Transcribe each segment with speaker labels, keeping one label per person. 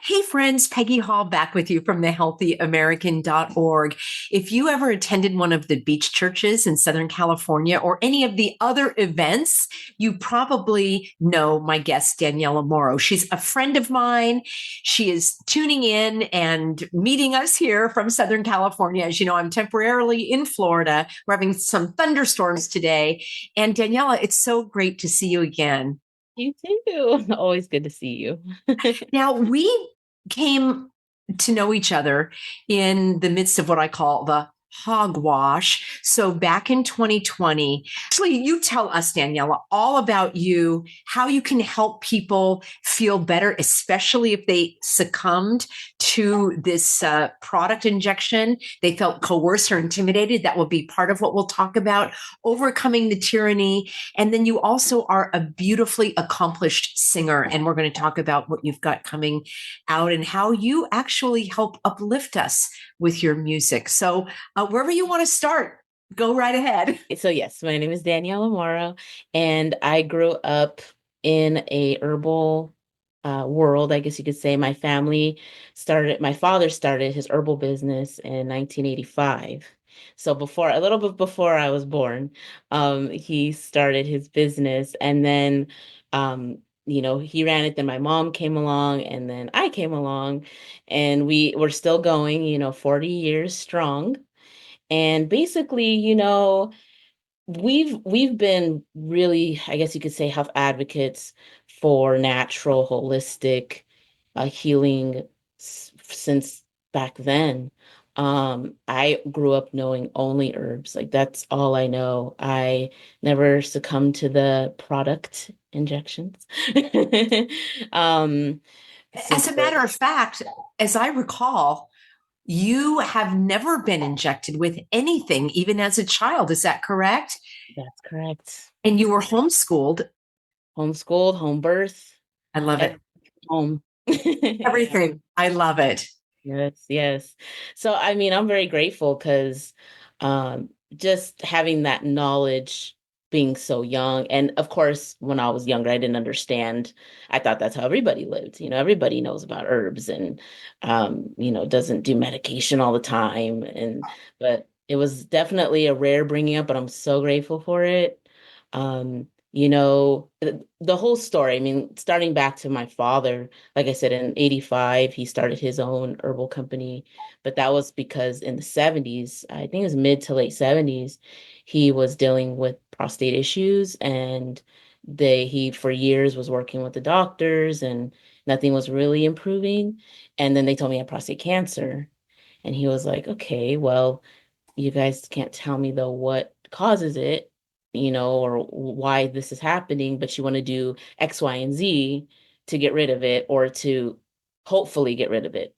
Speaker 1: Hey friends, Peggy Hall back with you from thehealthyamerican.org. If you ever attended one of the beach churches in Southern California or any of the other events, you probably know my guest, Daniella Morrow. She's a friend of mine. She is tuning in and meeting us here from Southern California. As you know, I'm temporarily in Florida. We're having some thunderstorms today. And Daniella, it's so great to see you again.
Speaker 2: You too. Always good to see you.
Speaker 1: Now, we came to know each other in the midst of what I call the hogwash. So back in 2020, actually, you tell us, Daniela, all about you, how you can help people feel better, especially if they succumbed to this product injection. They felt coerced or intimidated. That will be part of what we'll talk about, overcoming the tyranny. And then you also are a beautifully accomplished singer. And we're going to talk about what you've got coming out and how you actually help uplift us with your music. So, wherever you want to start, go right ahead.
Speaker 2: So yes, my name is Daniella Morrow, and I grew up in a herbal world, I guess you could say. My father started his herbal business in 1985. So a little bit before I was born, he started his business, and then, he ran it. Then my mom came along, and then I came along, and we were still going, 40 years strong. And basically, we've been really, I guess you could say, health advocates for natural, holistic healing since back then. I grew up knowing only herbs. Like that's all I know. I never succumbed to the product injections. Um,
Speaker 1: As
Speaker 2: since
Speaker 1: a
Speaker 2: birth.
Speaker 1: matter of fact, as I recall, you have never been injected with anything, even as a child. Is that correct?
Speaker 2: That's correct.
Speaker 1: And you were homeschooled.
Speaker 2: Homeschooled, home birth,
Speaker 1: I love
Speaker 2: every
Speaker 1: it.
Speaker 2: home. Yeah.
Speaker 1: Everything. I love it.
Speaker 2: Yes, yes. So I mean, I'm very grateful because just having that knowledge being so young. And of course, when I was younger, I didn't understand. I thought that's how everybody lived. Everybody knows about herbs and doesn't do medication all the time. But it was definitely a rare bringing up, but I'm so grateful for it. The whole story, I mean, starting back to my father. Like I said, in 85, he started his own herbal company, but that was because in the 70s, I think it was mid to late 70s, he was dealing with prostate issues, and he for years was working with the doctors and nothing was really improving. And then they told me I had prostate cancer. And he was like, okay, well, you guys can't tell me though what causes it, or why this is happening, but you want to do X, Y, and Z to get rid of it or to hopefully get rid of it.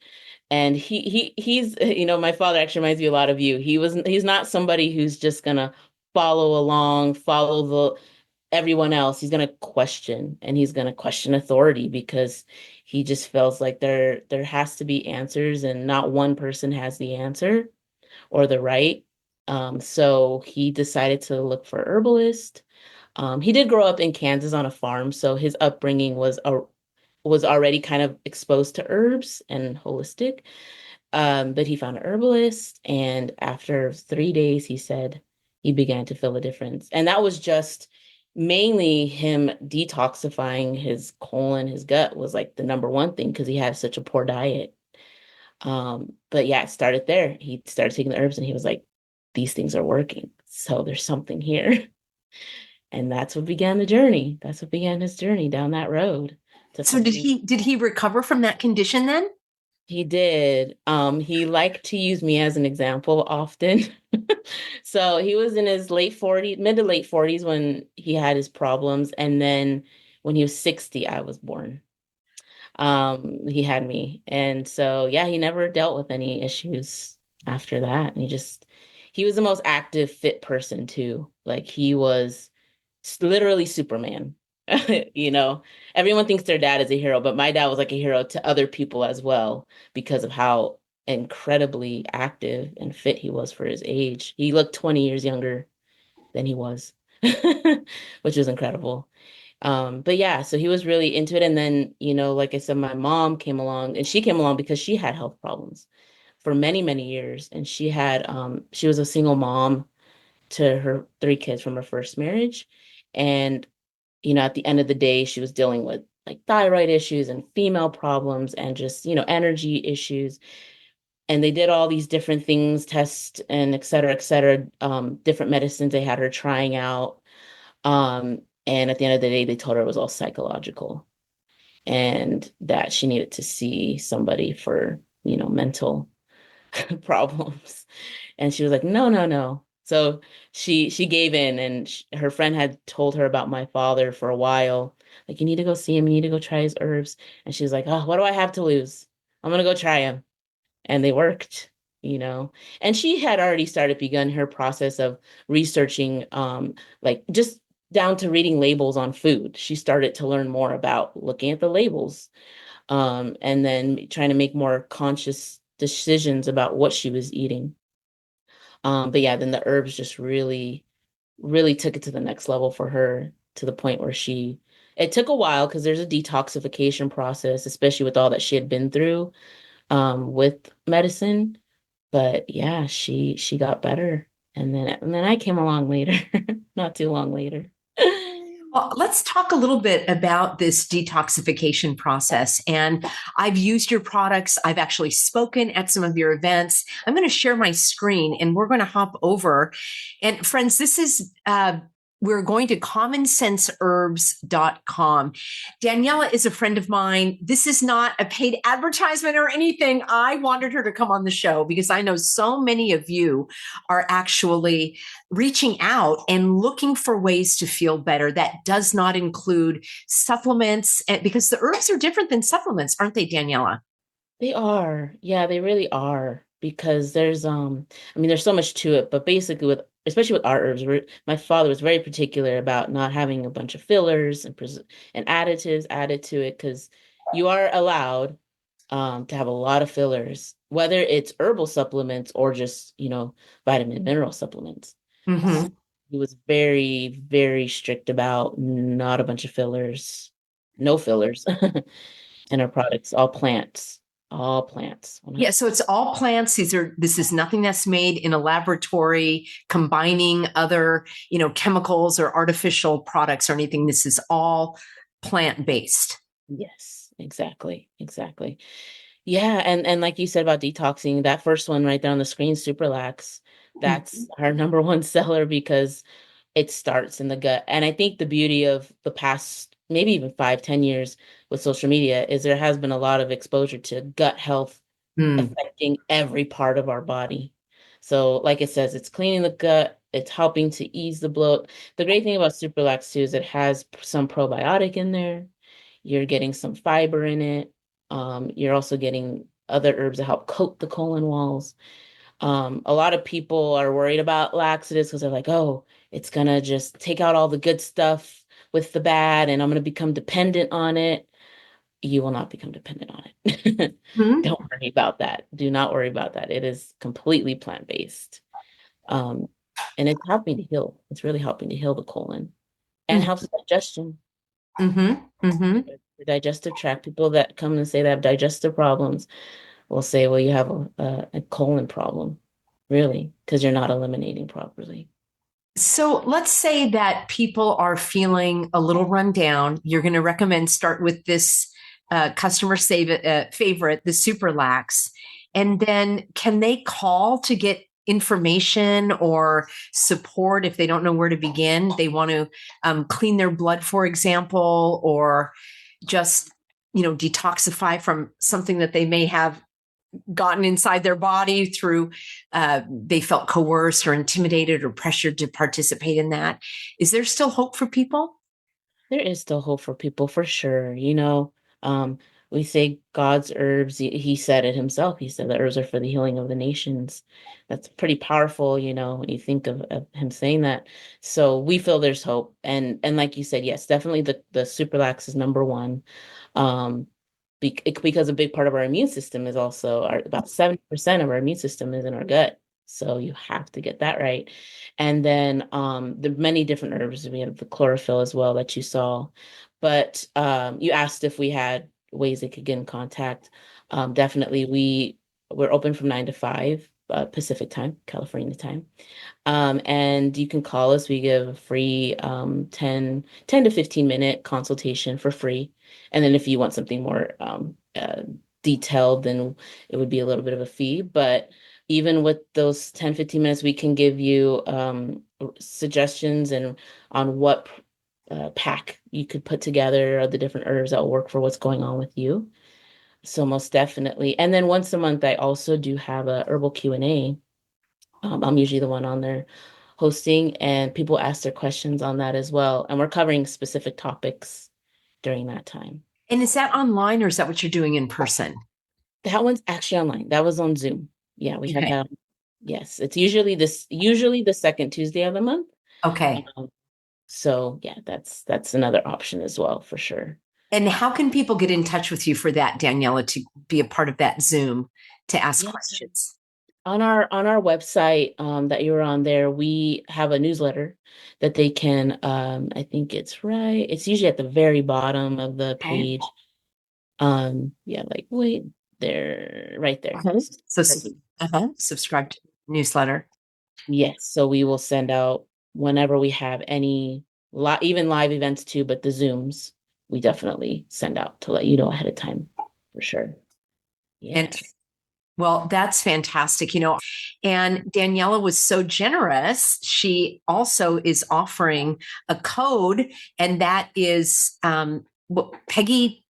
Speaker 2: And he's, my father actually reminds me a lot of you. He's not somebody who's just gonna follow everyone else. He's gonna question, and he's gonna question authority because he just feels like there has to be answers, and not one person has the answer or the right. So he decided to look for herbalist. He did grow up in Kansas on a farm, so his upbringing was already kind of exposed to herbs and holistic. But he found an herbalist, and after 3 days, he said he began to feel a difference. And that was just mainly him detoxifying his colon, his gut was like the number one thing because he had such a poor diet. But yeah, it started there. He started taking the herbs and he was like, these things are working. So there's something here. And that's what began the journey. That's what began his journey down that road to
Speaker 1: So did
Speaker 2: finding.
Speaker 1: he recover from that condition then?
Speaker 2: He did. He liked to use me as an example often. So he was in his late 40s, mid to late 40s when he had his problems. And then when he was 60, I was born. He had me. And so, yeah, he never dealt with any issues after that. And he was the most active, fit person too. Like he was literally Superman. You know, Everyone thinks their dad is a hero, but my dad was like a hero to other people as well because of how incredibly active and fit he was for his age. He looked 20 years younger than he was, which was incredible. But yeah, so he was really into it. And then, like I said, my mom came along, and she came along because she had health problems for many, many years. And she was a single mom to her three kids from her first marriage. And, at the end of the day, she was dealing with like thyroid issues and female problems and just, energy issues. And they did all these different things, tests and et cetera, different medicines they had her trying out. And at the end of the day, they told her it was all psychological and that she needed to see somebody for, mental problems. And she was like, no, no, no. So she gave in, and her friend had told her about my father for a while. Like, you need to go see him, you need to go try his herbs. And she was like, oh, what do I have to lose? I'm gonna go try him. And they worked, you know. And she had already begun her process of researching, like just down to reading labels on food. She started to learn more about looking at the labels, and then trying to make more conscious decisions about what she was eating. But yeah, then the herbs just really, really took it to the next level for her, to the point where it took a while because there's a detoxification process, especially with all that she had been through, with medicine. But yeah, she got better. And then I came along later, not too long later.
Speaker 1: Well, let's talk a little bit about this detoxification process. And I've used your products. I've actually spoken at some of your events. I'm going to share my screen and we're going to hop over. And friends, this is, we're going to commonsenseherbs.com. Daniella is a friend of mine. This is not a paid advertisement or anything. I wanted her to come on the show because I know so many of you are actually reaching out and looking for ways to feel better. That does not include supplements, because the herbs are different than supplements, aren't they, Daniela?
Speaker 2: They are. Yeah, they really are. Because there's so much to it, but basically especially with our herbs, my father was very particular about not having a bunch of fillers and additives added to it, because you are allowed to have a lot of fillers, whether it's herbal supplements or just, vitamin and mineral supplements. So
Speaker 1: Mm-hmm.
Speaker 2: he was very, very strict about not a bunch of fillers, no fillers in our products, all plants,
Speaker 1: Yeah, so
Speaker 2: 100%.
Speaker 1: it's all plants. This is nothing that's made in a laboratory, combining other, chemicals or artificial products or anything. This is all plant-based.
Speaker 2: Yes, exactly, exactly. Yeah, and like you said about detoxing, that first one right there on the screen, Super Lax, that's our number one seller because it starts in the gut. And I think the beauty of the past, maybe even 5, 10 years with social media is there has been a lot of exposure to gut health
Speaker 1: Mm.
Speaker 2: affecting every part of our body. So, like it says, it's cleaning the gut, it's helping to ease the bloat. The great thing about Superlax too is it has some probiotic in there. You're getting some fiber in it. You're also getting other herbs that help coat the colon walls. A lot of people are worried about laxatives because they're like, oh, it's gonna just take out all the good stuff with the bad, and I'm gonna become dependent on it. You will not become dependent on it.
Speaker 1: Mhm.
Speaker 2: Don't worry about that. Do not worry about that. It is completely plant-based. Um, and it's helping to heal. It's really helping to heal the colon and helps with digestion.
Speaker 1: Mhm. Mhm.
Speaker 2: The digestive tract, people that come and say they have digestive problems will say, well, you have a colon problem, really, because you're not eliminating properly.
Speaker 1: So let's say that people are feeling a little run down. You're going to recommend start with this customer favorite, the Super Lax. And then can they call to get information or support if they don't know where to begin? They want to clean their blood, for example, or just, detoxify from something that they may have gotten inside their body through they felt coerced or intimidated or pressured to participate in that. Is there still hope for people?
Speaker 2: There is still hope for people for sure. Um, we say God's herbs, he said it himself. He said the herbs are for the healing of the nations. That's pretty powerful, when you think of him saying that. So we feel there's hope. And like you said, yes, definitely the Superlax is number one. Um, because a big part of our immune system is also about 70% of our immune system is in our gut. So you have to get that right. And then the many different herbs. We have the chlorophyll as well that you saw. But you asked if we had ways they could get in contact. Definitely we're open from 9 to 5 Pacific time, California time. And you can call us. We give a free 10 to 15-minute consultation for free. And then if you want something more detailed, then it would be a little bit of a fee. But even with those 10, 15 minutes, we can give you suggestions and on what pack you could put together, or the different herbs that will work for what's going on with you. So most definitely. And then once a month, I also do have a herbal Q&A. I'm usually the one on there hosting, and people ask their questions on that as well. And we're covering specific topics during that time.
Speaker 1: And is that online or is that what you're doing in person?
Speaker 2: That one's actually online. That was on Zoom. Yeah, we have
Speaker 1: Okay.
Speaker 2: that. Yes, it's usually the second Tuesday of the month.
Speaker 1: Okay.
Speaker 2: So yeah, that's another option as well for sure.
Speaker 1: And how can people get in touch with you for that, Daniela, to be a part of that Zoom to ask
Speaker 2: Yeah.
Speaker 1: questions?
Speaker 2: On our website that you were on there, we have a newsletter that they can I think it's usually at the very bottom of the
Speaker 1: Okay.
Speaker 2: page. Yeah, like wait there, right there.
Speaker 1: Okay. So
Speaker 2: Perfect.
Speaker 1: subscribe to the newsletter.
Speaker 2: Yes, so we will send out whenever we have any even live events too, but the Zooms we definitely send out to let you know ahead of time for sure.
Speaker 1: And
Speaker 2: Yes.
Speaker 1: well, that's fantastic. And Daniela was so generous. She also is offering a code, and that is Peggy.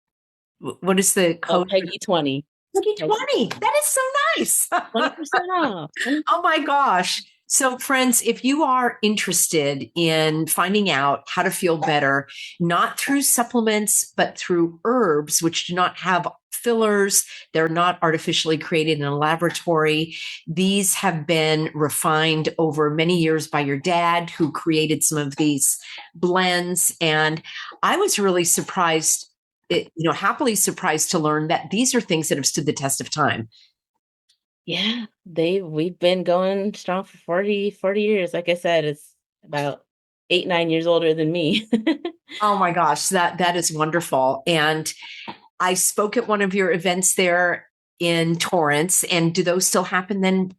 Speaker 1: What is the
Speaker 2: Oh,
Speaker 1: code?
Speaker 2: Peggy 20.
Speaker 1: Peggy
Speaker 2: Peggy
Speaker 1: 20. That is so nice.
Speaker 2: 20% off. 20.
Speaker 1: Oh my gosh. So, friends, if you are interested in finding out how to feel better, not through supplements, but through herbs, which do not have fillers, they're not artificially created in a laboratory. These have been refined over many years by your dad, who created some of these blends. And I was really surprised, happily surprised to learn that these are things that have stood the test of time.
Speaker 2: Yeah, we've been going strong for 40 years. Like I said, it's about 8, 9 years older than me.
Speaker 1: Oh my gosh, that is wonderful. And I spoke at one of your events there in Torrance. And do those still happen then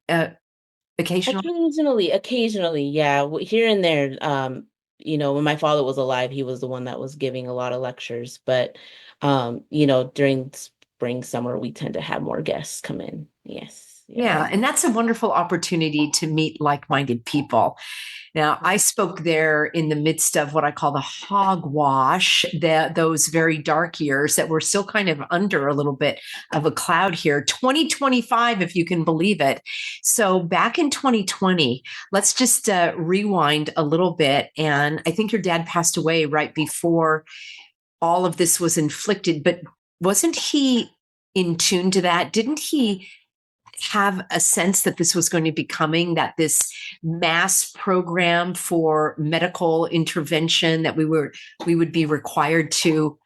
Speaker 1: occasionally?
Speaker 2: Occasionally, yeah, here and there. When my father was alive, he was the one that was giving a lot of lectures. But during spring, summer, we tend to have more guests come in. Yes, yes.
Speaker 1: Yeah, and that's a wonderful opportunity to meet like-minded people. Now, I spoke there in the midst of what I call the hogwash, those very dark years that we're still kind of under a little bit of a cloud here. 2025, if you can believe it. So back in 2020, let's just rewind a little bit. And I think your dad passed away right before all of this was inflicted, but wasn't he in tune to that? Didn't he have a sense that this was going to be coming, that this mass program for medical intervention that we would be required to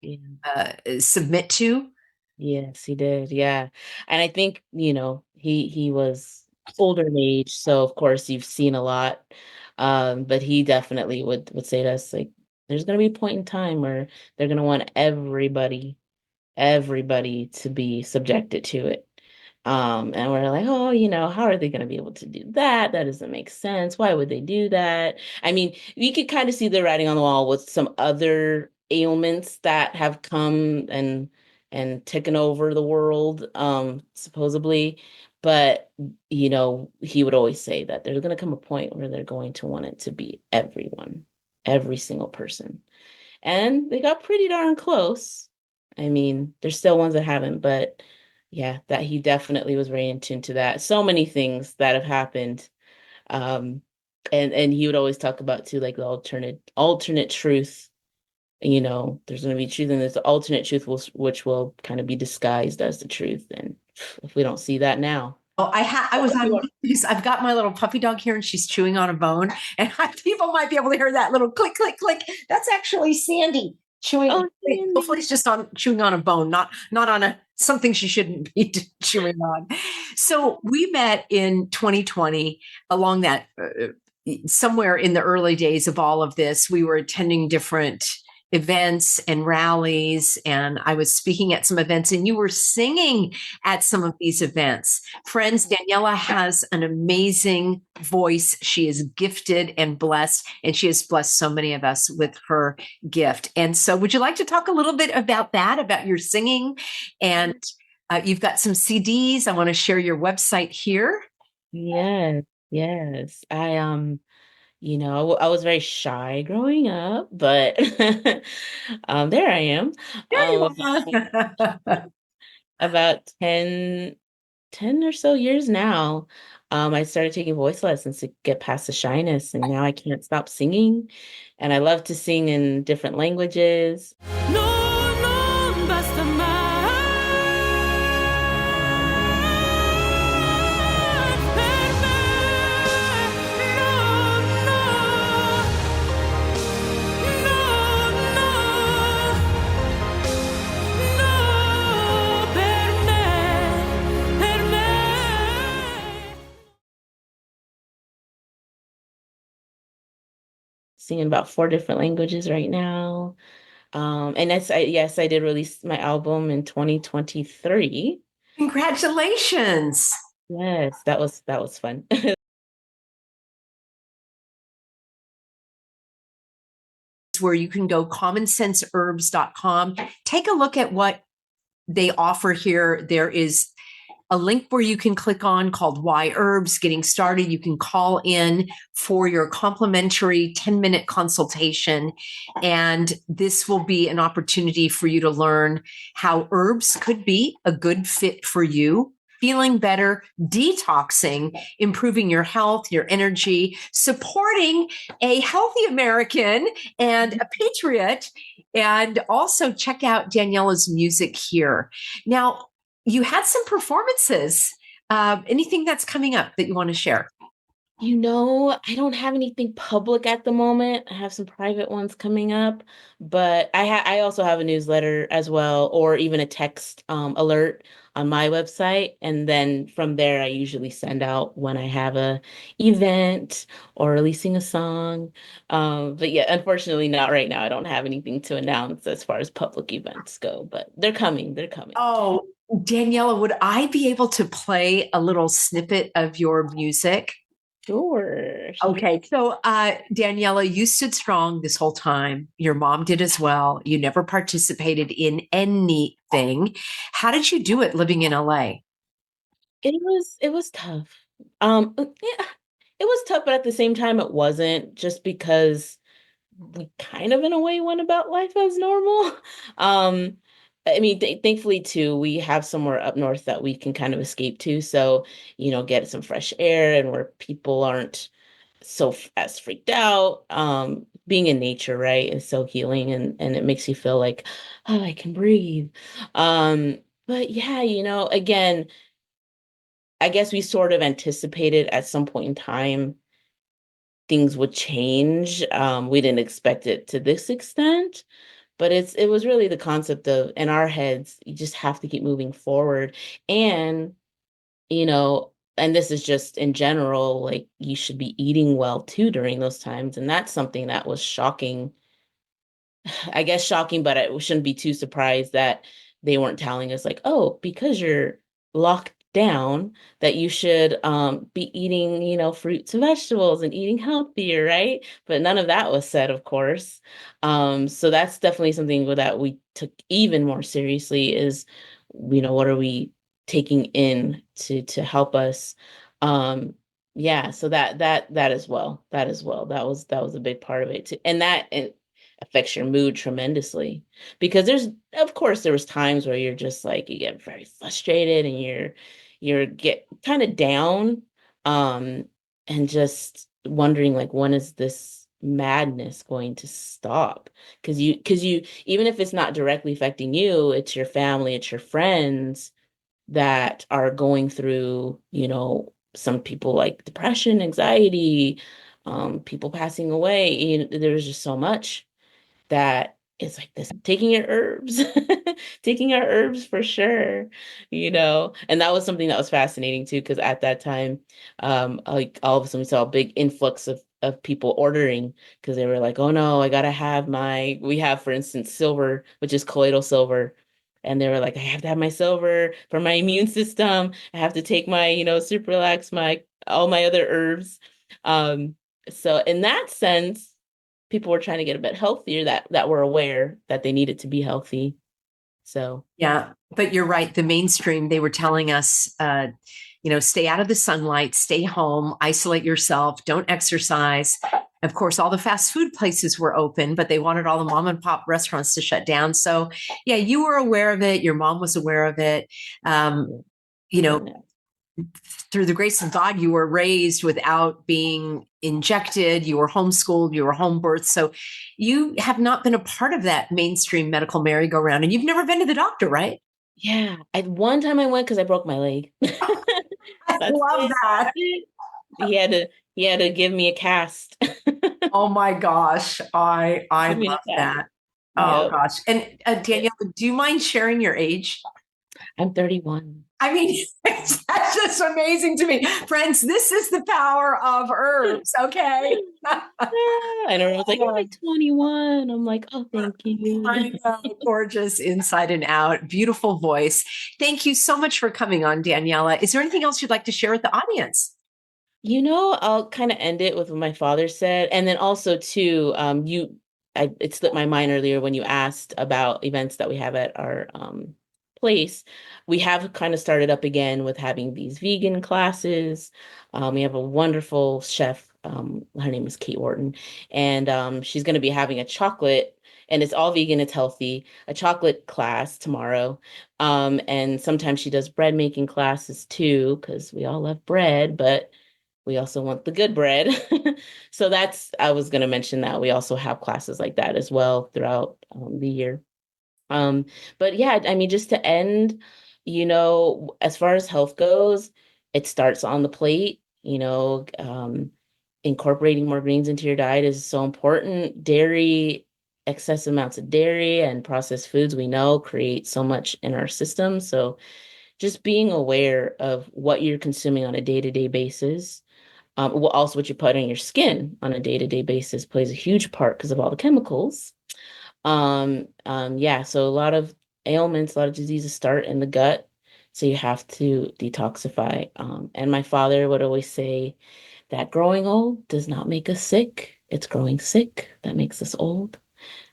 Speaker 2: Yeah.
Speaker 1: submit to?
Speaker 2: Yes, he did. Yeah. And I think, he was older in age, so of course you've seen a lot. But he definitely would say to us, like, there's gonna be a point in time where they're gonna want everybody to be subjected to it. And we're like, oh, how are they going to be able to do that? That doesn't make sense. Why would they do that? I mean, you could kind of see the writing on the wall with some other ailments that have come and taken over the world, supposedly. But, he would always say that there's going to come a point where they're going to want it to be everyone, every single person. And they got pretty darn close. I mean, there's still ones that haven't, but yeah, that he definitely was very in tune to that. So many things that have happened. Um, and he would always talk about too, like the alternate truth. There's going to be truth, and there's the alternate truth, which will kind of be disguised as the truth. And if we don't see that now,
Speaker 1: Oh, I was on because I've got my little puppy dog here and she's chewing on a bone, and people might be able to hear that little click, click, click. That's actually Sandy chewing.
Speaker 2: oh,
Speaker 1: Hopefully, it's just on chewing on a bone, not on something she shouldn't be chewing on. So we met in 2020 along that somewhere in the early days of all of this. We were attending different events and rallies, and I was speaking at some events, and you were singing at some of these events. Friends, Daniella has an amazing voice. She is gifted and blessed, and she has blessed so many of us with her gift. And so, would you like to talk a little bit about that, about your singing? And you've got some CDs. I want to share your website here.
Speaker 2: Yes, yes. I was very shy growing up, but there I am.
Speaker 1: There you
Speaker 2: About,
Speaker 1: are.
Speaker 2: about 10 or so years now, I started taking voice lessons to get past the shyness, and now I can't stop singing. And I love to sing in different languages. No, non basta mai per me. No, no, per me. Singing about four different languages right now. And yes, I did release my album in 2023.
Speaker 1: Congratulations.
Speaker 2: Yes, that was fun.
Speaker 1: Where you can go commonsenseherbs.com. Take a look at what they offer here. There is a link where you can click on called Why Herbs Getting Started. You can call in for your complimentary 10-minute consultation. And this will be an opportunity for you to learn how herbs could be a good fit for you. Feeling better, detoxing, improving your health, your energy, supporting a healthy American and a patriot. And also check out Daniella's music here. Now, you had some performances. Anything that's coming up that you want to share?
Speaker 2: I don't have anything public at the moment. I have some private ones coming up, but I also have a newsletter as well, or even a text alert on my website, and then from there I usually send out when I have a event or releasing a song. But yeah, unfortunately, not right now. I don't have anything to announce as far as public events go, but they're coming. They're coming.
Speaker 1: Oh, Daniella, would I be able to play a little snippet of your music?
Speaker 2: Sure.
Speaker 1: Okay, so Daniella, you stood strong this whole time. Your mom did as well. You never participated in anything. How did you do it living in LA?
Speaker 2: It was tough. Yeah, it was tough, but at the same time, it wasn't just because we kind of in a way went about life as normal. Um, I mean, thankfully too, we have somewhere up north that we can kind of escape to. So, get some fresh air and where people aren't as freaked out. Being in nature, right, is so healing and it makes you feel like, oh, I can breathe. But yeah, again, I guess we sort of anticipated at some point in time things would change. We didn't expect it to this extent, but it was really the concept of in our heads, you just have to keep moving forward. And, and this is just in general, like you should be eating well too during those times. And that's something that was shocking, I guess shocking, but I shouldn't be too surprised that they weren't telling us like, oh, because you're locked down, that you should be eating, fruits and vegetables and eating healthier, right? But none of that was said, of course. So that's definitely something that we took even more seriously is, what are we taking in to help us? Yeah, so that as well. That was a big part of it too. And that affects your mood tremendously because of course there was times where you're just like you get very frustrated and you're get kind of down um and just wondering like when is this madness going to stop, because you even if it's not directly affecting you, it's your family, it's your friends that are going through, some people like depression, anxiety, people passing away. There's just so much that it's like this, taking your herbs, taking our herbs for sure, and that was something that was fascinating too, because at that time, like all of a sudden we saw a big influx of people ordering because they were like, oh no, I gotta have we have, for instance, silver, which is colloidal silver. And they were like, I have to have my silver for my immune system. I have to take my, super relax, all my other herbs. Um, so in that sense, people were trying to get a bit healthier that were aware that they needed to be healthy. So
Speaker 1: Yeah, but you're right. The mainstream, they were telling us, stay out of the sunlight, stay home, isolate yourself, don't exercise. Of course, all the fast food places were open, but they wanted all the mom and pop restaurants to shut down. So, yeah, you were aware of it. Your mom was aware of it. Um, you know,
Speaker 2: yeah.
Speaker 1: through the grace of God, you were raised without being injected. You were homeschooled. You were home birthed. So you have not been a part of that mainstream medical merry-go-round, and you've never been to the doctor, right?
Speaker 2: Yeah. One time I went because I broke my leg.
Speaker 1: I
Speaker 2: That's
Speaker 1: love
Speaker 2: it. That's
Speaker 1: that.
Speaker 2: it. He had to give me a cast.
Speaker 1: Oh my gosh, I
Speaker 2: Give me
Speaker 1: love
Speaker 2: a cast.
Speaker 1: that. Oh
Speaker 2: Yep.
Speaker 1: gosh, and
Speaker 2: Yep.
Speaker 1: Danielle, do you mind sharing your age?
Speaker 2: I'm 31.
Speaker 1: I mean, that's just amazing to me, friends. This is the power of herbs. Okay.
Speaker 2: And everyone's like, you're like 21. I'm like, oh, thank you.
Speaker 1: I know, gorgeous inside and out, beautiful voice. Thank you so much for coming on, Daniela. Is there anything else you'd like to share with the audience?
Speaker 2: I'll kind of end it with what my father said. And then also too, it slipped my mind earlier when you asked about events that we have at our place. We have kind of started up again with having these vegan classes. We have a wonderful chef. Her name is Kate Wharton, and she's going to be having a chocolate, and it's all vegan, it's healthy, a chocolate class tomorrow. And sometimes she does bread making classes too, because we all love bread, but we also want the good bread. So I was going to mention that we also have classes like that as well throughout the year. Um, but yeah, I mean, just to end, as far as health goes, it starts on the plate, incorporating more greens into your diet is so important. Excessive amounts of dairy and processed foods we know create so much in our system. So just being aware of what you're consuming on a day-to-day basis. Well, also what you put on your skin on a day-to-day basis plays a huge part because of all the chemicals. Yeah, so a lot of ailments, a lot of diseases start in the gut. So you have to detoxify. And my father would always say that growing old does not make us sick. It's growing sick that makes us old.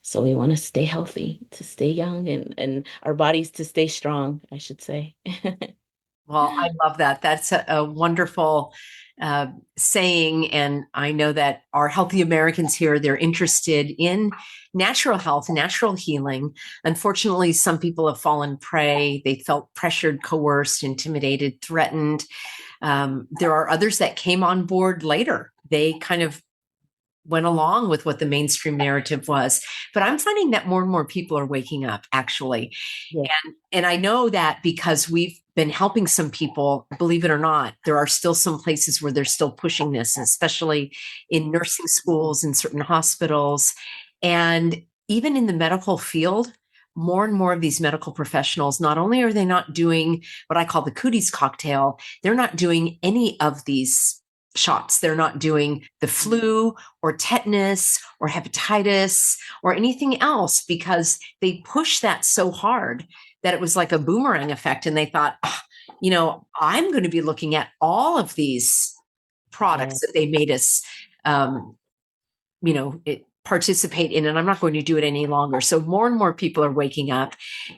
Speaker 2: So we want to stay healthy, to stay young, and our bodies to stay strong, I should say.
Speaker 1: Well, I love that. That's a wonderful uh, saying. And I know that our healthy Americans here, they're interested in natural health, natural healing. Unfortunately, some people have fallen prey. They felt pressured, coerced, intimidated, threatened. There are others that came on board later. They kind of went along with what the mainstream narrative was. But I'm finding that more and more people are waking up, actually.
Speaker 2: Yeah.
Speaker 1: And I know that because we've been helping some people, believe it or not, there are still some places where they're still pushing this, especially in nursing schools and certain hospitals. And even in the medical field, more and more of these medical professionals, not only are they not doing what I call the cooties cocktail, they're not doing any of these shots. They're not doing the flu or tetanus or hepatitis or anything else because they push that so hard that it was like a boomerang effect. And they thought, oh, I'm going to be looking at all of these
Speaker 2: Yeah.
Speaker 1: products that they made us, um, participate in, and I'm not going to do it any longer. So more and more people are waking up.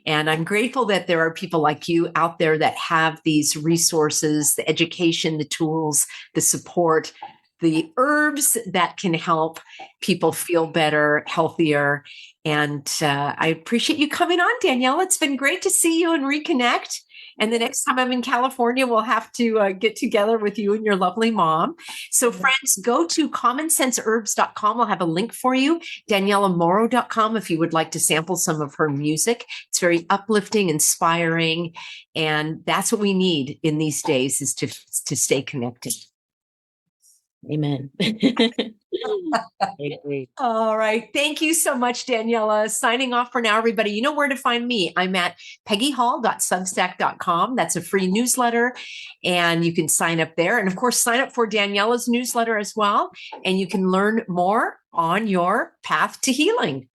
Speaker 1: And I'm grateful that there are people like you out there that have these resources, the education, the tools, the support, the herbs that can help people feel better, healthier. And I appreciate you coming on, Danielle. It's been great to see you and reconnect. And the next time I'm in California, we'll have to get together with you and your lovely mom. So, friends, go to commonsenseherbs.com. I'll have a link for you. DanielaMorrow.com if you would like to sample some of her music. It's very uplifting, inspiring. And that's what we need in these days is to stay connected.
Speaker 2: Amen. I agree.
Speaker 1: All right. Thank you so much, Daniela. Signing off for now, everybody. You know where to find me. I'm at peggyhall.substack.com. That's a free newsletter, and you can sign up there. And of course, sign up for Daniela's newsletter as well. And you can learn more on your path to healing.